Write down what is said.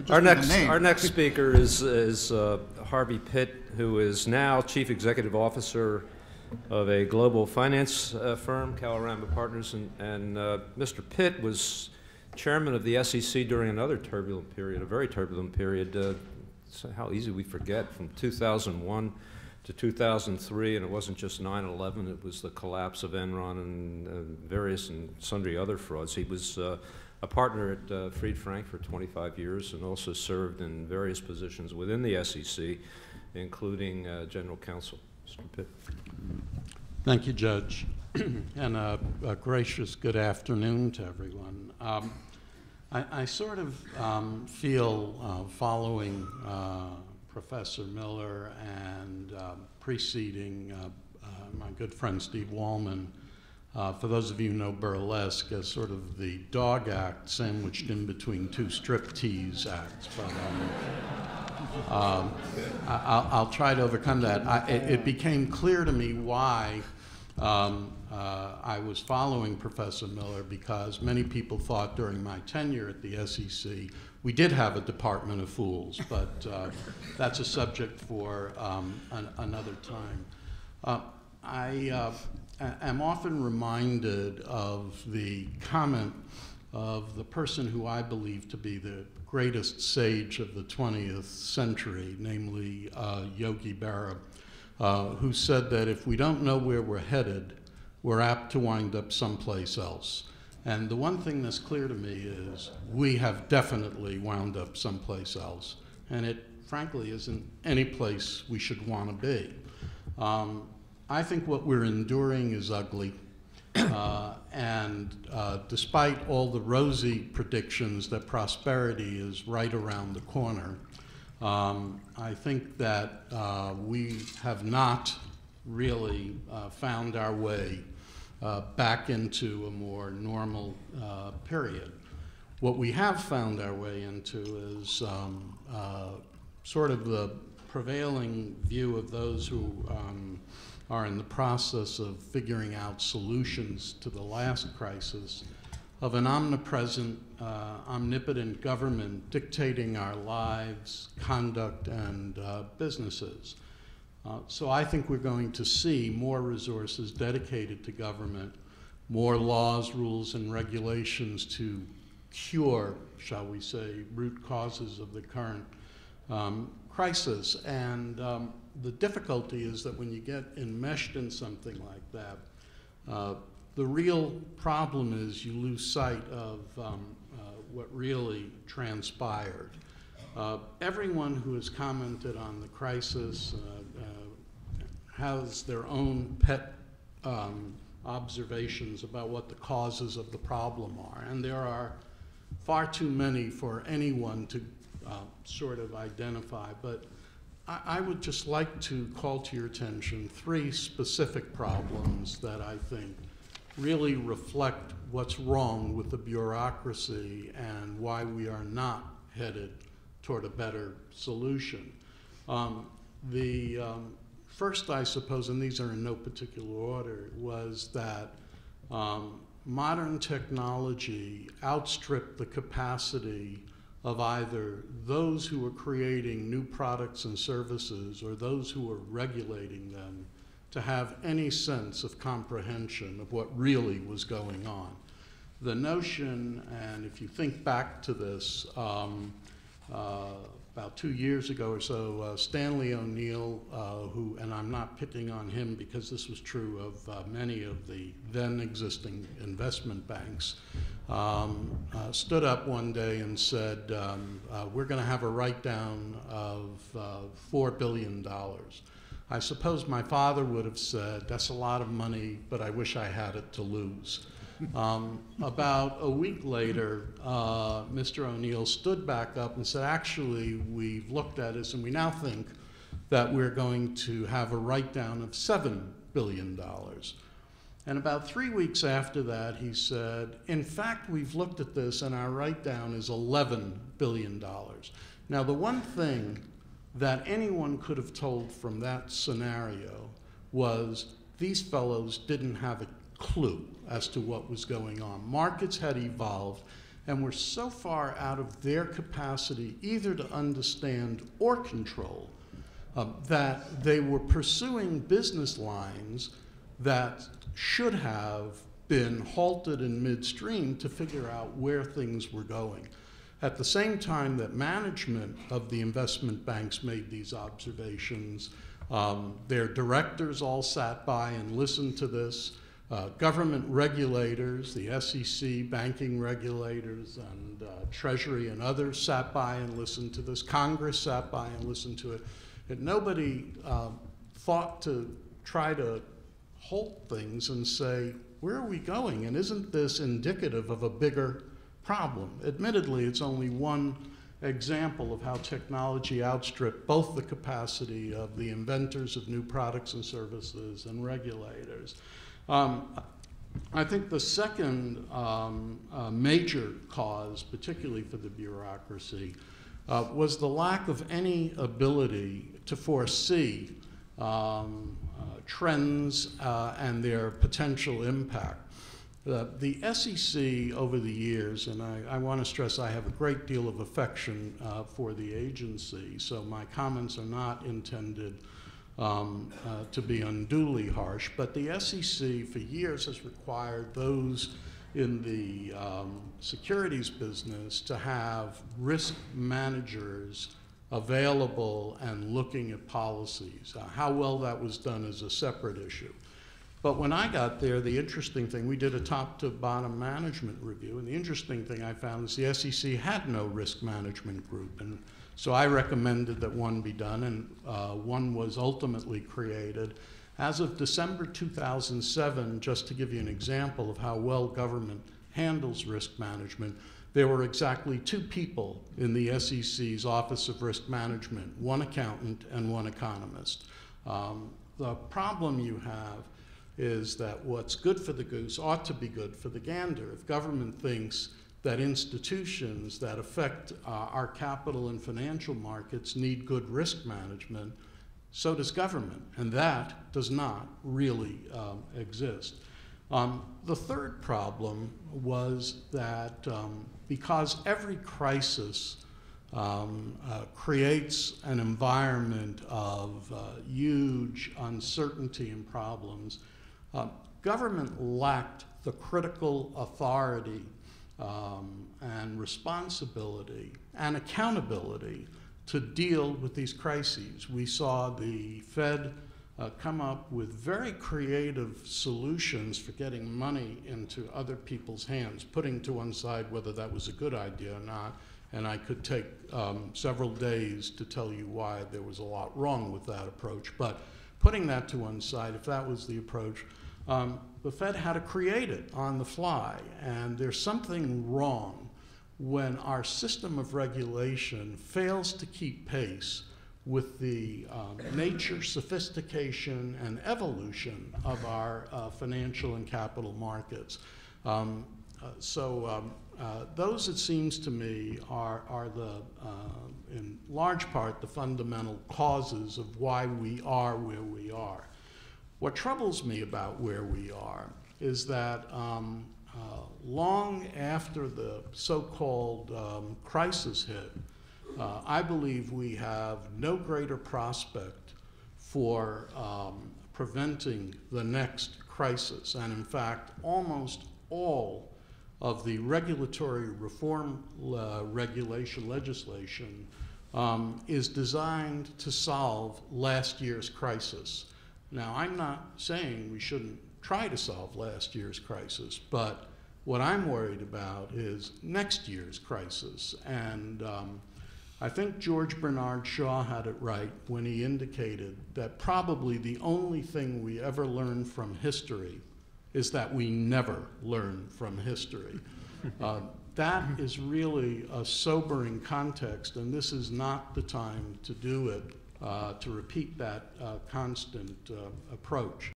Our next speaker is Harvey Pitt, who is now Chief Executive Officer of a global finance firm, Kalorama Partners, and Mr. Pitt was chairman of the SEC during another turbulent period, a very turbulent period. How easy we forget, from 2001 to 2003, and it wasn't just 9/11, it was the collapse of Enron and various and sundry other frauds. He was a partner at Fried Frank for 25 years and also served in various positions within the SEC, including General Counsel. Mr. Pitt. Thank you, Judge, and a gracious good afternoon to everyone. I sort of feel, following Professor Miller and preceding my good friend Steve Wallman, for those of you who know burlesque as sort of the dog act sandwiched in between two striptease acts. But I'll try to overcome that. It became clear to me why I was following Professor Miller, because many people thought during my tenure at the SEC we did have a Department of Fools, but that's a subject for another time. I'm often reminded of the comment of the person who I believe to be the greatest sage of the 20th century, namely Yogi Berra, who said that if we don't know where we're headed, we're apt to wind up someplace else. And the one thing that's clear to me is we have definitely wound up someplace else, and it frankly isn't any place we should want to be. I think what we're enduring is ugly, and despite all the rosy predictions that prosperity is right around the corner, I think that we have not really found our way back into a more normal period. What we have found our way into is sort of the prevailing view of those who are in the process of figuring out solutions to the last crisis, of an omnipresent, omnipotent government dictating our lives, conduct, and businesses. So I think we're going to see more resources dedicated to government, more laws, rules, and regulations to cure, shall we say, root causes of the current crisis. And the difficulty is that when you get enmeshed in something like that, the real problem is you lose sight of what really transpired. Everyone who has commented on the crisis has their own pet observations about what the causes of the problem are, and there are far too many for anyone to sort of identify. But I would just like to call to your attention three specific problems that I think really reflect what's wrong with the bureaucracy and why we are not headed toward a better solution. The first, I suppose, and these are in no particular order, was that modern technology outstripped the capacity of either those who were creating new products and services or those who were regulating them to have any sense of comprehension of what really was going on. The notion, and if you think back to this, about 2 years ago or so, Stanley O'Neill, who, and I'm not picking on him because this was true of many of the then existing investment banks, stood up one day and said, we're going to have a write-down of $4 billion. I suppose my father would have said, that's a lot of money, but I wish I had it to lose. About a week later, Mr. O'Neill stood back up and said, actually, we've looked at this and we now think that we're going to have a write-down of $7 billion. And about 3 weeks after that, he said, in fact, we've looked at this and our write-down is $11 billion. Now, the one thing that anyone could have told from that scenario was these fellows didn't have a clue as to what was going on. Markets had evolved, and were so far out of their capacity either to understand or control that they were pursuing business lines that should have been halted in midstream to figure out where things were going. At the same time that management of the investment banks made these observations, their directors all sat by and listened to this. Government regulators, the SEC, banking regulators, and Treasury and others sat by and listened to this. Congress sat by and listened to it. And nobody thought to try to halt things and say, where are we going? And isn't this indicative of a bigger problem? Admittedly, it's only one example of how technology outstripped both the capacity of the inventors of new products and services and regulators. I think the second major cause, particularly for the bureaucracy, was the lack of any ability to foresee trends and their potential impact. The SEC over the years, and I want to stress I have a great deal of affection for the agency, so my comments are not intended to be unduly harsh, but the SEC for years has required those in the securities business to have risk managers available and looking at policies. How well that was done is a separate issue. But when I got there, the interesting thing, we did a top-to-bottom management review, and the interesting thing I found is the SEC had no risk management group. And so I recommended that one be done, and one was ultimately created. As of December 2007, just to give you an example of how well government handles risk management, there were exactly 2 people in the SEC's Office of Risk Management, one accountant and one economist. The problem you have is that what's good for the goose ought to be good for the gander. If government thinks that institutions that affect our capital and financial markets need good risk management, so does government, and that does not really exist. The third problem was that because every crisis creates an environment of huge uncertainty and problems, government lacked the critical authority and responsibility and accountability to deal with these crises. We saw the Fed come up with very creative solutions for getting money into other people's hands, putting to one side whether that was a good idea or not, and I could take several days to tell you why there was a lot wrong with that approach. But putting that to one side, if that was the approach, the Fed had to create it on the fly, and there's something wrong when our system of regulation fails to keep pace with the nature, sophistication, and evolution of our financial and capital markets. Those, it seems to me, are the, in large part, the fundamental causes of why we are where we are. What troubles me about where we are is that long after the so-called crisis hit, I believe we have no greater prospect for preventing the next crisis. And in fact, almost all of the regulatory reform legislation is designed to solve last year's crisis. Now, I'm not saying we shouldn't try to solve last year's crisis, but what I'm worried about is next year's crisis. And I think George Bernard Shaw had it right when he indicated that probably the only thing we ever learn from history is that we never learn from history. That is really a sobering context, and this is not the time to do it, to repeat that constant approach.